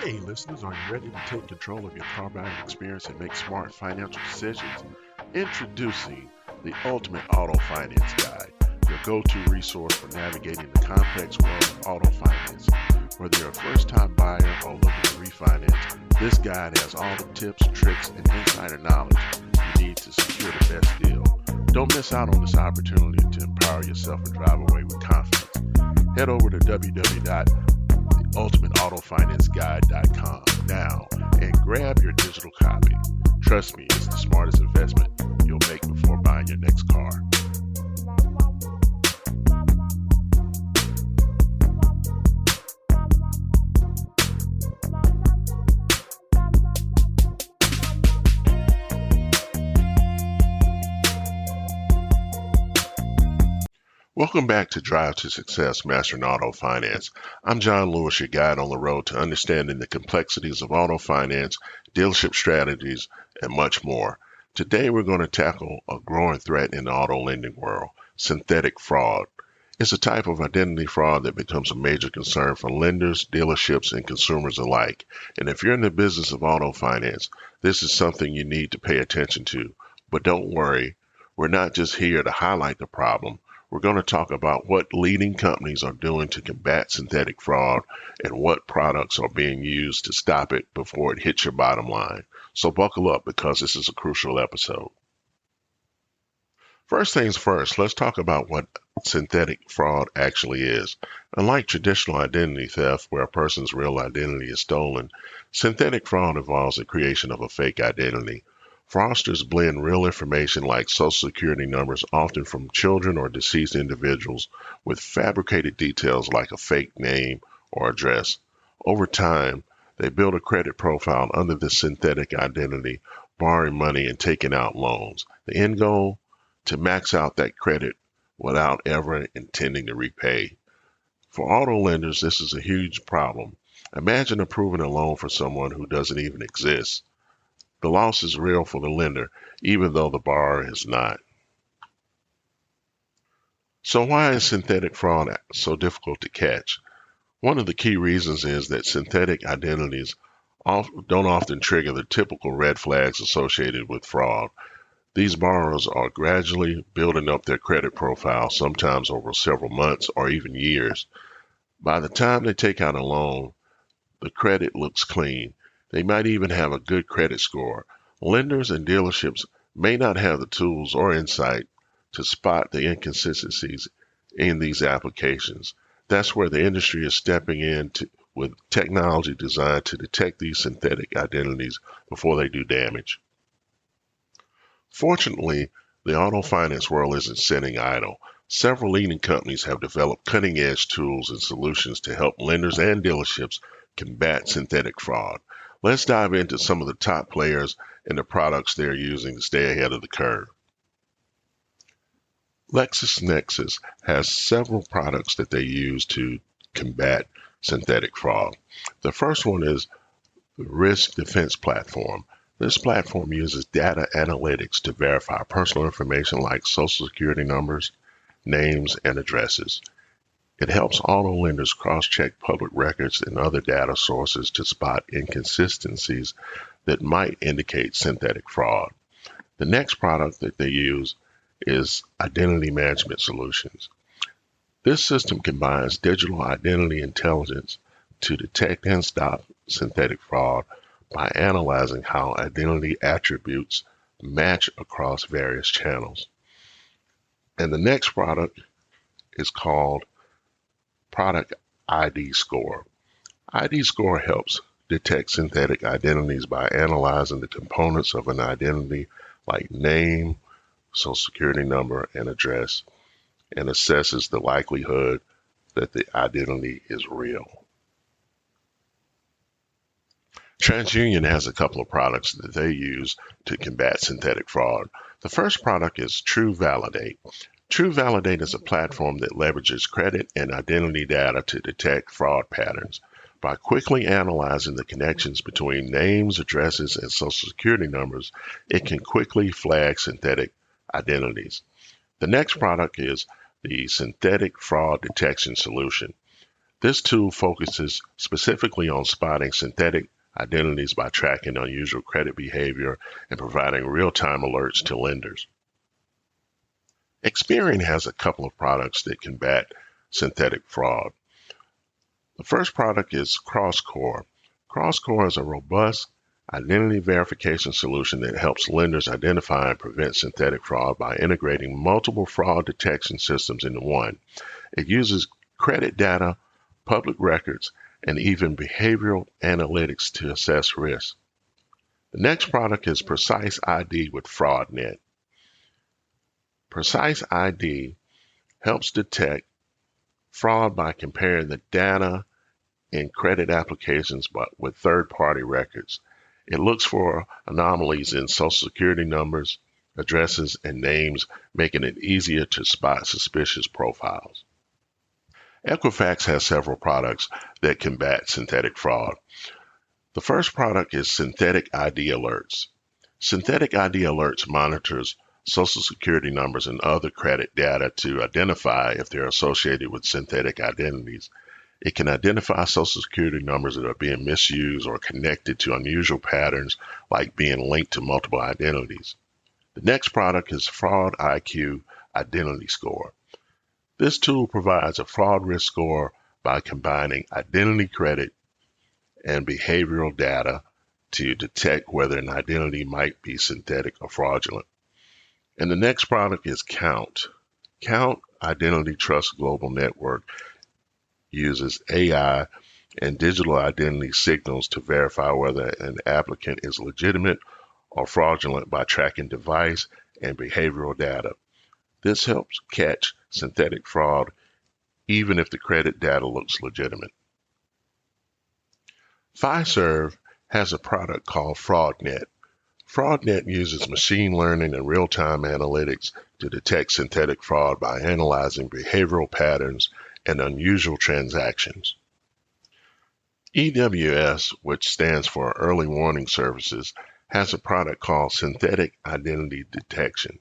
Hey, listeners, are you ready to take control of your car buying experience and make smart financial decisions? Introducing the Ultimate Auto Finance Guide, your go to resource for navigating the complex world of auto finance. Whether you're a first time buyer or looking to refinance, this guide has all the tips, tricks, and insider knowledge you need to secure the best deal. Don't miss out on this opportunity to empower yourself and drive away with confidence. Head over to www.ultimateautofinanceguide.com now and grab your digital copy. Trust me, it's the smartest investment you'll make before buying your next car. Welcome back to Drive to Success, Mastering Auto Finance. I'm John Lewis, your guide on the road to understanding the complexities of auto finance, dealership strategies, and much more. Today, we're going to tackle a growing threat in the auto lending world, synthetic fraud. It's a type of identity fraud that becomes a major concern for lenders, dealerships, and consumers alike. And if you're in the business of auto finance, this is something you need to pay attention to. But don't worry, we're not just here to highlight the problem. We're going to talk about what leading companies are doing to combat synthetic fraud and what products are being used to stop it before it hits your bottom line. So buckle up because this is a crucial episode. First things first, let's talk about what synthetic fraud actually is. Unlike traditional identity theft, where a person's real identity is stolen, synthetic fraud involves the creation of a fake identity. Fraudsters blend real information like social security numbers, often from children or deceased individuals, with fabricated details like a fake name or address. Over time, they build a credit profile under the synthetic identity, borrowing money and taking out loans. The end goal? To max out that credit without ever intending to repay. For auto lenders, this is a huge problem. Imagine approving a loan for someone who doesn't even exist. The loss is real for the lender, even though the borrower is not. So why is synthetic fraud so difficult to catch? One of the key reasons is that synthetic identities don't often trigger the typical red flags associated with fraud. These borrowers are gradually building up their credit profile, sometimes over several months or even years. By the time they take out a loan, the credit looks clean. They might even have a good credit score. Lenders and dealerships may not have the tools or insight to spot the inconsistencies in these applications. That's where the industry is stepping in with technology designed to detect these synthetic identities before they do damage. Fortunately, the auto finance world isn't sitting idle. Several leading companies have developed cutting-edge tools and solutions to help lenders and dealerships combat synthetic fraud. Let's dive into some of the top players and the products they're using to stay ahead of the curve. LexisNexis has several products that they use to combat synthetic fraud. The first one is the Risk Defense Platform. This platform uses data analytics to verify personal information like social security numbers, names, and addresses. It helps auto lenders cross-check public records and other data sources to spot inconsistencies that might indicate synthetic fraud. The next product that they use is Identity Management Solutions. This system combines digital identity intelligence to detect and stop synthetic fraud by analyzing how identity attributes match across various channels. And the next product is called Product ID Score. ID Score helps detect synthetic identities by analyzing the components of an identity like name, social security number, and address, and assesses the likelihood that the identity is real. TransUnion has a couple of products that they use to combat synthetic fraud. The first product is TruValidate. TruValidate is a platform that leverages credit and identity data to detect fraud patterns. By quickly analyzing the connections between names, addresses, and social security numbers, it can quickly flag synthetic identities. The next product is the Synthetic Fraud Detection Solution. This tool focuses specifically on spotting synthetic identities by tracking unusual credit behavior and providing real-time alerts to lenders. Experian has a couple of products that combat synthetic fraud. The first product is CrossCore. CrossCore is a robust identity verification solution that helps lenders identify and prevent synthetic fraud by integrating multiple fraud detection systems into one. It uses credit data, public records, and even behavioral analytics to assess risk. The next product is Precise ID with FraudNet. Precise ID helps detect fraud by comparing the data in credit applications with third-party records. It looks for anomalies in social security numbers, addresses, and names, making it easier to spot suspicious profiles. Equifax has several products that combat synthetic fraud. The first product is Synthetic ID Alerts. Synthetic ID Alerts monitors social security numbers and other credit data to identify if they're associated with synthetic identities. It can identify social security numbers that are being misused or connected to unusual patterns like being linked to multiple identities. The next product is Fraud IQ Identity Score. This tool provides a fraud risk score by combining identity credit and behavioral data to detect whether an identity might be synthetic or fraudulent. And the next product is Count. Count Identity Trust Global Network uses AI and digital identity signals to verify whether an applicant is legitimate or fraudulent by tracking device and behavioral data. This helps catch synthetic fraud even if the credit data looks legitimate. Fiserv has a product called FraudNet. FraudNet uses machine learning and real-time analytics to detect synthetic fraud by analyzing behavioral patterns and unusual transactions. EWS, which stands for Early Warning Services, has a product called Synthetic Identity Detection.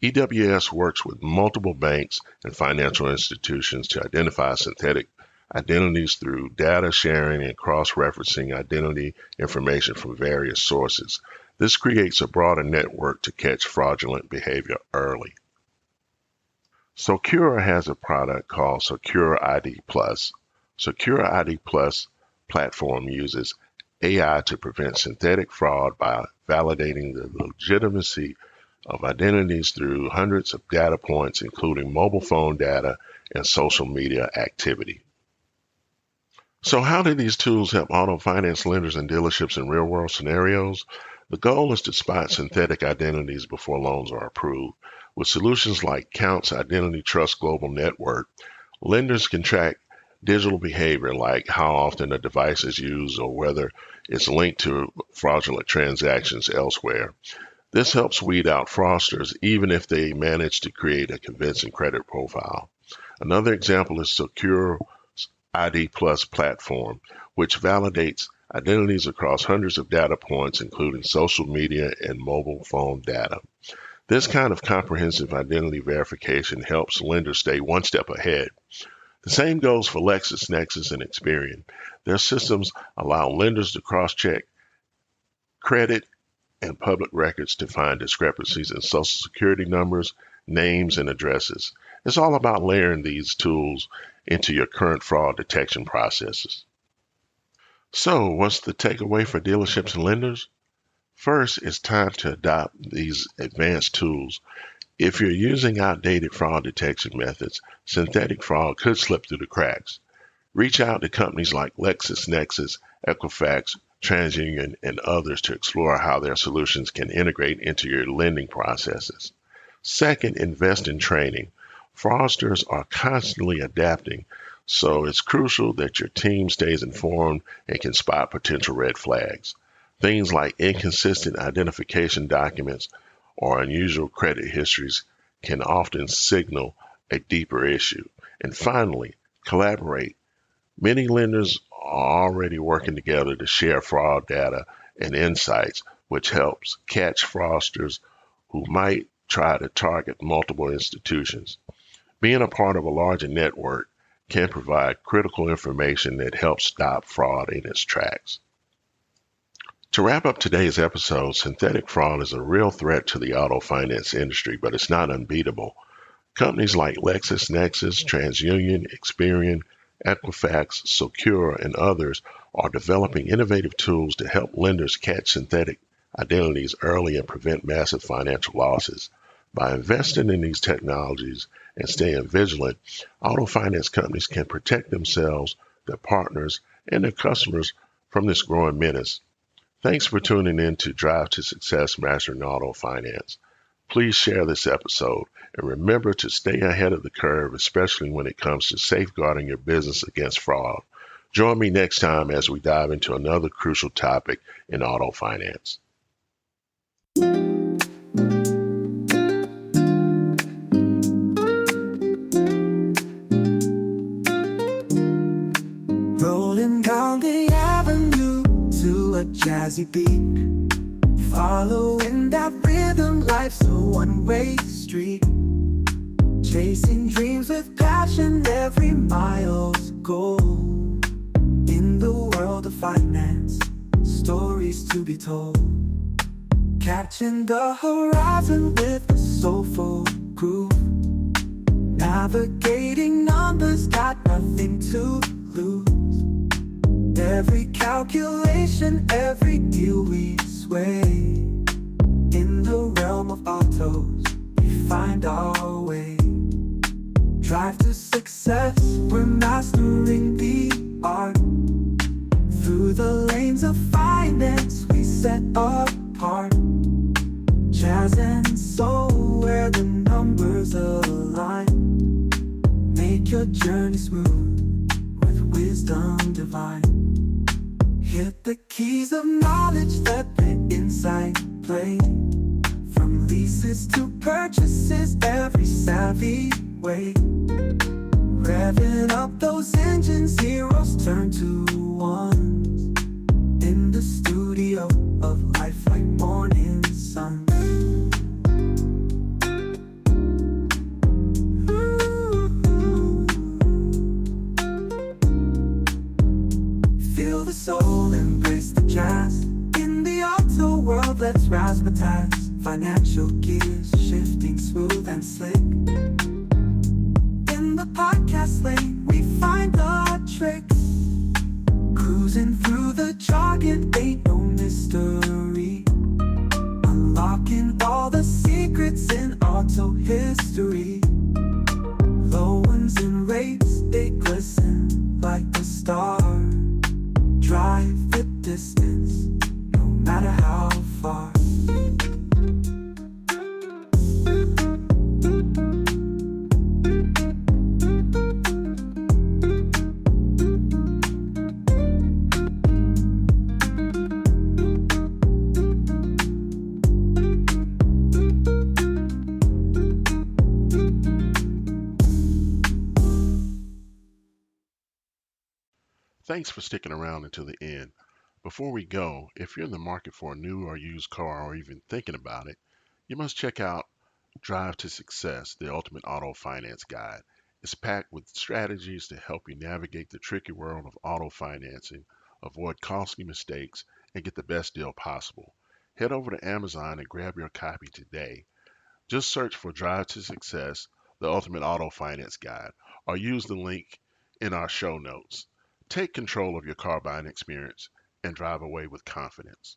EWS works with multiple banks and financial institutions to identify synthetic identities through data sharing and cross-referencing identity information from various sources. This creates a broader network to catch fraudulent behavior early. Socure has a product called Socure ID Plus. Socure ID Plus platform uses AI to prevent synthetic fraud by validating the legitimacy of identities through hundreds of data points, including mobile phone data and social media activity. So how do these tools help auto finance lenders and dealerships in real-world scenarios? The goal is to spot synthetic identities before loans are approved. With solutions like Count's Identity Trust Global Network, lenders can track digital behavior like how often a device is used or whether it's linked to fraudulent transactions elsewhere. This helps weed out fraudsters even if they manage to create a convincing credit profile. Another example is Socure ID Plus platform, which validates identities across hundreds of data points, including social media and mobile phone data. This kind of comprehensive identity verification helps lenders stay one step ahead. The same goes for LexisNexis and Experian. Their systems allow lenders to cross-check credit and public records to find discrepancies in social security numbers, names, and addresses. It's all about layering these tools into your current fraud detection processes. So, what's the takeaway for dealerships and lenders? First, it's time to adopt these advanced tools. If you're using outdated fraud detection methods, synthetic fraud could slip through the cracks. Reach out to companies like LexisNexis, Equifax, TransUnion, and others to explore how their solutions can integrate into your lending processes. Second, invest in training. Fraudsters are constantly adapting, so it's crucial that your team stays informed and can spot potential red flags. Things like inconsistent identification documents or unusual credit histories can often signal a deeper issue. And finally, collaborate. Many lenders are already working together to share fraud data and insights, which helps catch fraudsters who might try to target multiple institutions. Being a part of a larger network can provide critical information that helps stop fraud in its tracks. To wrap up today's episode, synthetic fraud is a real threat to the auto finance industry, but it's not unbeatable. Companies like LexisNexis, TransUnion, Experian, Equifax, Socure, and others are developing innovative tools to help lenders catch synthetic identities early and prevent massive financial losses. By investing in these technologies and staying vigilant, auto finance companies can protect themselves, their partners, and their customers from this growing menace. Thanks for tuning in to Drive to Success Mastering Auto Finance. Please share this episode and remember to stay ahead of the curve, especially when it comes to safeguarding your business against fraud. Join me next time as we dive into another crucial topic in auto finance. Rolling down the avenue to a jazzy beat, following that rhythm, life's a one-way street. Chasing dreams with passion, every mile's a goal. In the world of finance, stories to be told. Catching the horizon with a soulful groove. Navigating numbers, got nothing to lose. Every calculation, every deal we sway. In the realm of autos, we find our way. Drive to success, we're mastering the art. Through the lanes of finance, we set apart. Jazz and soul, where the numbers align. Make your journey smooth with wisdom divine. Hit the keys of knowledge, let the insight play. From leases to purchases, every savvy way. Revving up those engines, zeros turn to ones. In the studio of life like morning sun. Feel the soul, embrace the jazz. In the auto world, let's razzmatazz. Financial gears shifting smooth and slick. In the podcast lane, we find the tricks. Cruising through the jargon, ain't no mystery. Unlocking all the secrets in auto history. Low ones and rates, they glisten like the stars. Drive the distance, no matter how far. Thanks for sticking around until the end. Before we go, if you're in the market for a new or used car or even thinking about it, you must check out Drive to Success, the ultimate auto finance guide. It's packed with strategies to help you navigate the tricky world of auto financing, avoid costly mistakes, and get the best deal possible. Head over to Amazon and grab your copy today. Just search for Drive to Success, the ultimate auto finance guide, or use the link in our show notes. Take control of your car buying experience and drive away with confidence.